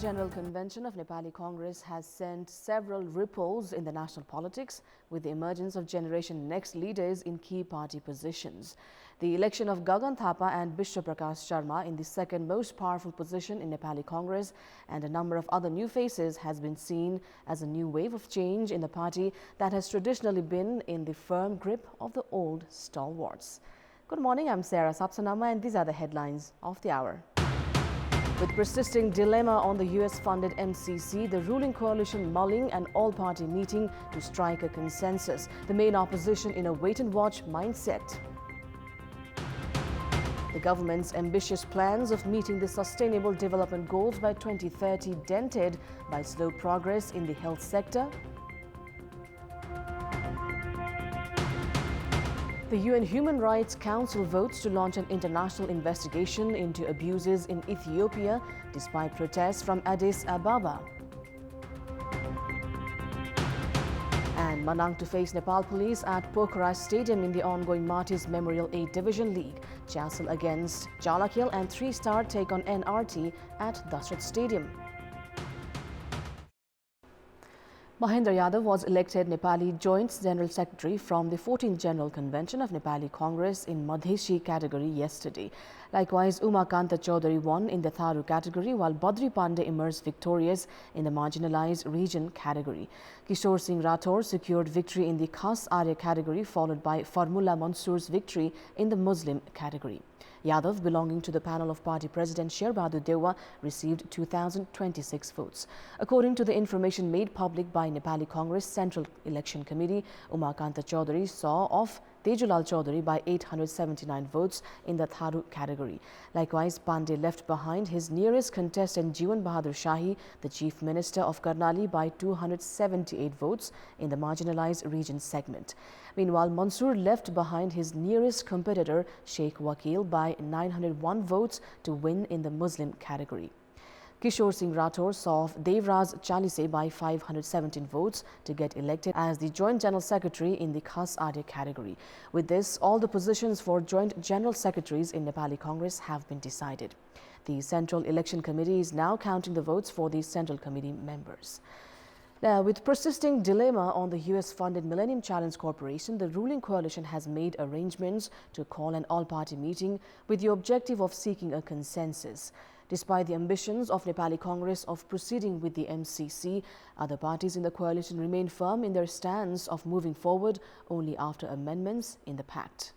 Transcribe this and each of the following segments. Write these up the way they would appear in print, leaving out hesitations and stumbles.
General Convention of Nepali Congress has sent several ripples in the national politics with the emergence of Generation Next leaders in key party positions. The election of Gagan Thapa and Bishwa Prakash Sharma in the second most powerful position in Nepali Congress and a number of other new faces has been seen as a new wave of change in the party that has traditionally been in the firm grip of the old stalwarts. Good morning, I'm Sarah Sapsanama and these are the headlines of the hour. With persisting dilemma on the US-funded MCC, the ruling coalition mulling an all-party meeting to strike a consensus, the main opposition in a wait-and-watch mindset. The government's ambitious plans of meeting the Sustainable Development Goals by 2030 dented by slow progress in the health sector. The UN Human Rights Council votes to launch an international investigation into abuses in Ethiopia despite protests from Addis Ababa. And Manang to face Nepal police at Pokhara Stadium in the ongoing Martyrs Memorial 8 Division League. Chassel against Jalakil and 3-star take on NRT at Dasrat Stadium. Mahendra Yadav was elected Nepali Joint General Secretary from the 14th General Convention of Nepali Congress in Madheshi category yesterday. Likewise, Umakanta Chaudhary won in the Tharu category while Badri Pandey emerged victorious in the marginalized region category. Kishore Singh Rathore secured victory in the Khas Arya category followed by Farmullah Mansoor's victory in the Muslim category. Yadav, belonging to the panel of party president Sher Bahadur Dewa, received 2,026 votes. According to the information made public by Nepali Congress Central Election Committee, Umakanta Chaudhary saw off Tejulal Chaudhary by 879 votes in the Tharu category. Likewise, Pandey left behind his nearest contestant Jeewan Bahadur Shahi, the Chief Minister of Karnali, by 278 votes in the marginalized region segment. Meanwhile, Mansoor left behind his nearest competitor Sheikh Wakil by 901 votes to win in the Muslim category. Kishore Singh Rathore saw off Devraj Chalise by 517 votes to get elected as the Joint General Secretary in the Khas Arya category. With this, all the positions for Joint General Secretaries in Nepali Congress have been decided. The Central Election Committee is now counting the votes for the Central Committee members. Now, with persisting dilemma on the US-funded Millennium Challenge Corporation, the ruling coalition has made arrangements to call an all-party meeting with the objective of seeking a consensus. Despite the ambitions of Nepali Congress of proceeding with the MCC, other parties in the coalition remain firm in their stance of moving forward only after amendments in the pact.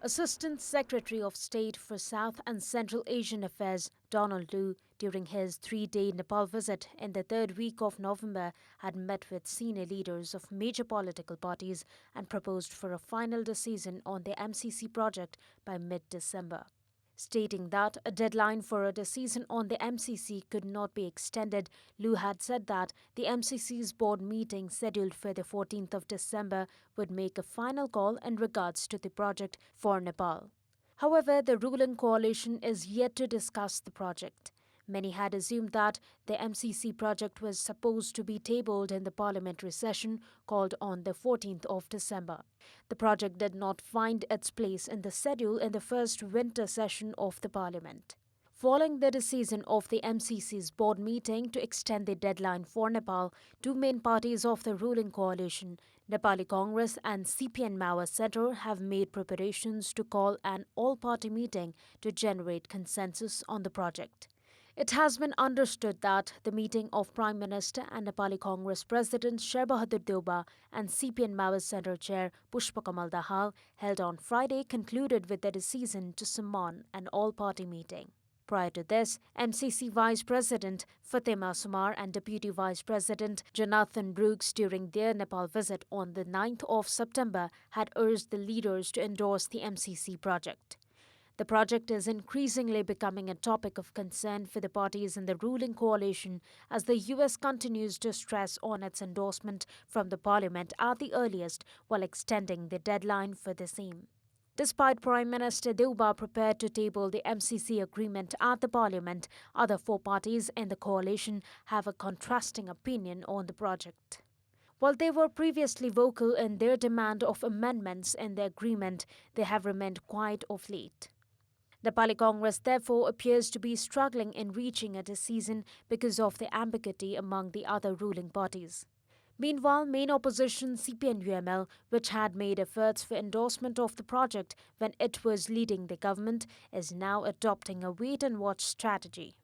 Assistant Secretary of State for South and Central Asian Affairs Donald Lu, during his 3-day Nepal visit in the third week of November, had met with senior leaders of major political parties and proposed for a final decision on the MCC project by mid-December. Stating that a deadline for a decision on the MCC could not be extended, Lu had said that the MCC's board meeting scheduled for the 14th of December would make a final call in regards to the project for Nepal. However, the ruling coalition is yet to discuss the project. Many had assumed that the MCC project was supposed to be tabled in the parliamentary session called on the 14th of December. The project did not find its place in the schedule in the first winter session of the parliament. Following the decision of the MCC's board meeting to extend the deadline for Nepal, two main parties of the ruling coalition, Nepali Congress and CPN Maoist Centre, have made preparations to call an all-party meeting to generate consensus on the project. It has been understood that the meeting of Prime Minister and Nepali Congress President Sher Bahadur Dewa and CPN Maoist Centre Chair Pushpa Kamal Dahal held on Friday concluded with the decision to summon an all-party meeting. Prior to this, MCC Vice President Fatima Sumar and Deputy Vice President Jonathan Brooks, during their Nepal visit on the 9th of September, had urged the leaders to endorse the MCC project. The project is increasingly becoming a topic of concern for the parties in the ruling coalition as the US continues to stress on its endorsement from the parliament at the earliest while extending the deadline for the same. Despite Prime Minister Deuba prepared to table the MCC agreement at the parliament, other four parties in the coalition have a contrasting opinion on the project. While they were previously vocal in their demand of amendments in the agreement, they have remained quiet of late. Nepali Congress therefore appears to be struggling in reaching a decision because of the ambiguity among the other ruling parties. Meanwhile, main opposition CPN-UML, which had made efforts for endorsement of the project when it was leading the government, is now adopting a wait-and-watch strategy.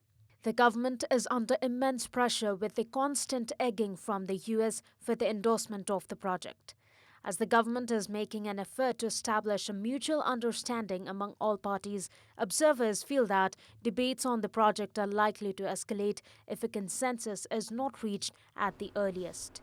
The government is under immense pressure with the constant egging from the US for the endorsement of the project. As the government is making an effort to establish a mutual understanding among all parties, observers feel that debates on the project are likely to escalate if a consensus is not reached at the earliest.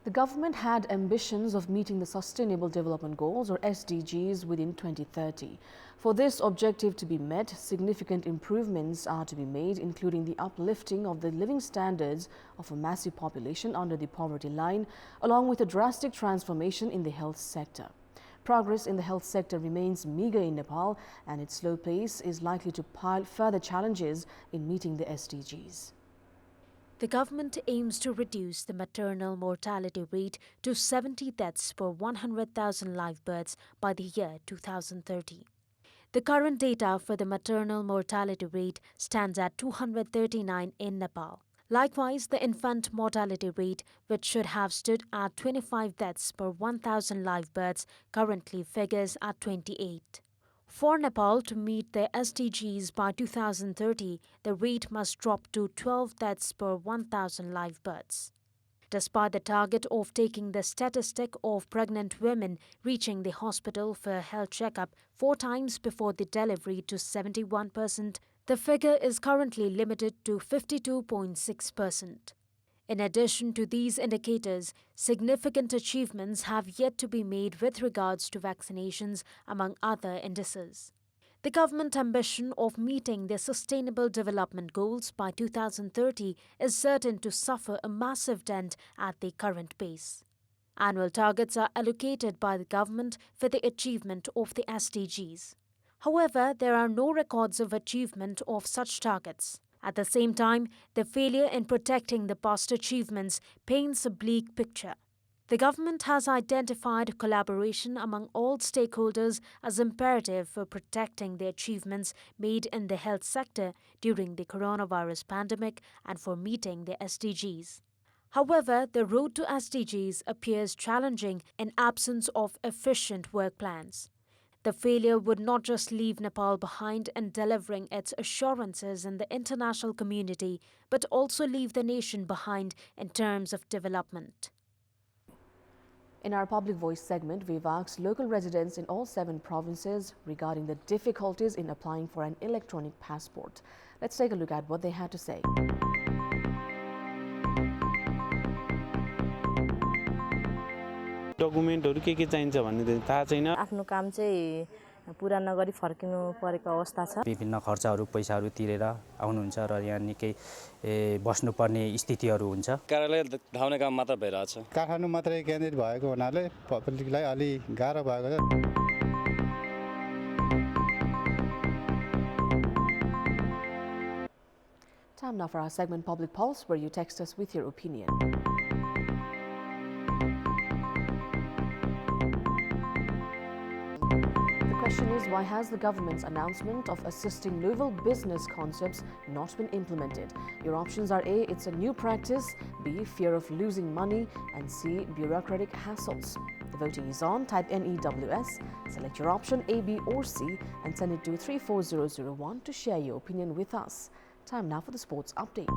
The government had ambitions of meeting the Sustainable Development Goals or SDGs within 2030. For this objective to be met, significant improvements are to be made, including the uplifting of the living standards of a massive population under the poverty line, along with a drastic transformation in the health sector. Progress in the health sector remains meager in Nepal, and its slow pace is likely to pile further challenges in meeting the SDGs. The government aims to reduce the maternal mortality rate to 70 deaths per 100,000 live births by the year 2030. The current data for the maternal mortality rate stands at 239 in Nepal. Likewise, the infant mortality rate, which should have stood at 25 deaths per 1,000 live births, currently figures at 28. For Nepal to meet the SDGs by 2030, the rate must drop to 12 deaths per 1,000 live births. Despite the target of taking the statistic of pregnant women reaching the hospital for a health checkup 4 times before the delivery to 71%, the figure is currently limited to 52.6%. In addition to these indicators, significant achievements have yet to be made with regards to vaccinations, among other indices. The government ambition of meeting the Sustainable Development Goals by 2030 is certain to suffer a massive dent at the current pace. Annual targets are allocated by the government for the achievement of the SDGs. However, there are no records of achievement of such targets. At the same time, the failure in protecting the past achievements paints a bleak picture. The government has identified collaboration among all stakeholders as imperative for protecting the achievements made in the health sector during the coronavirus pandemic and for meeting the SDGs. However, the road to SDGs appears challenging in absence of efficient work plans. The failure would not just leave Nepal behind in delivering its assurances in the international community, but also leave the nation behind in terms of development. In our Public Voice segment, we've asked local residents in all 7 provinces regarding the difficulties in applying for an electronic passport. Let's take a look at what they had to say. डकुमेन्टहरु के चाहिन्छ भन्ने थाहा छैन आफ्नो काम चाहिँ पूरा नगरी फर्किनु परेको अवस्था छ विभिन्न खर्चहरु पैसाहरु तिरेर आउनुहुन्छ र यहाँ निकै बस्नुपर्ने स्थितिहरु हुन्छ कार्यालय धाउने काम मात्र भइराछ काठमाडौँ मात्रै केन्द्रित भएको हुनाले पब्लिकलाई अलि गाह्रो भएको छ Time now for our segment Public Pulse, where you text us with your opinion. The question is, why has the government's announcement of assisting novel business concepts not been implemented? Your options are A, it's a new practice, B, fear of losing money, and C, bureaucratic hassles. The voting is on. Type NEWS, select your option A, B or C and send it to 34001 to share your opinion with us. Time now for the sports update.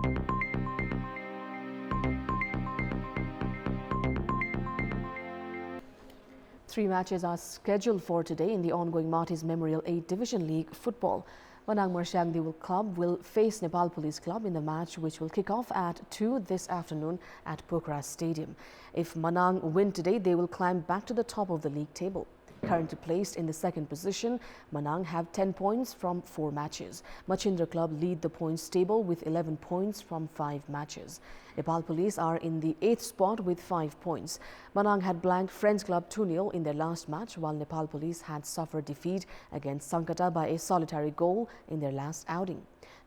Three matches are scheduled for today in the ongoing Martyrs Memorial 8 Division League football. Manang Marsiang Club will face Nepal Police Club in the match, which will kick off at 2 this afternoon at Pokhara Stadium. If Manang win today, they will climb back to the top of the league table. Currently placed in the second position, Manang have 10 points from 4 matches. Machindra Club lead the points table with 11 points from 5 matches. Nepal Police are in the 8th spot with 5 points. Manang had blanked Friends Club 2-0 in their last match, while Nepal Police had suffered defeat against Sankata by a solitary goal in their last outing.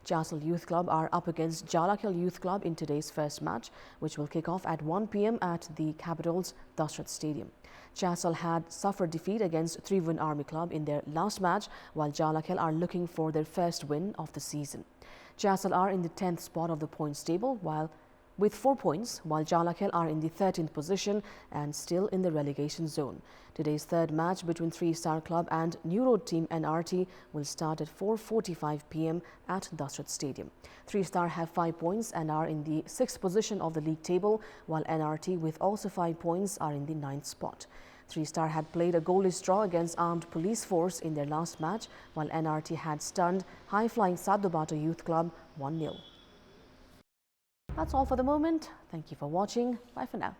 Jasal Youth Club are up against Jalakhel Youth Club in today's first match, which will kick off at 1 p.m. at the capital's Dashrath Stadium. Jasal had suffered defeat against Tribhuvan Army Club in their last match, while Jalakhel are looking for their first win of the season. Jasal are in the 10th spot of the points table with 4 points, while Jalakhel are in the 13th position and still in the relegation zone. Today's third match between 3-Star Club and New Road team NRT will start at 4:45 p.m. at Dashrath Stadium. 3-Star have 5 points and are in the 6th position of the league table, while NRT with also 5 points are in the 9th spot. 3-Star had played a goalless draw against Armed Police Force in their last match, while NRT had stunned high-flying Sadobata Youth Club 1-0. That's all for the moment. Thank you for watching. Bye for now.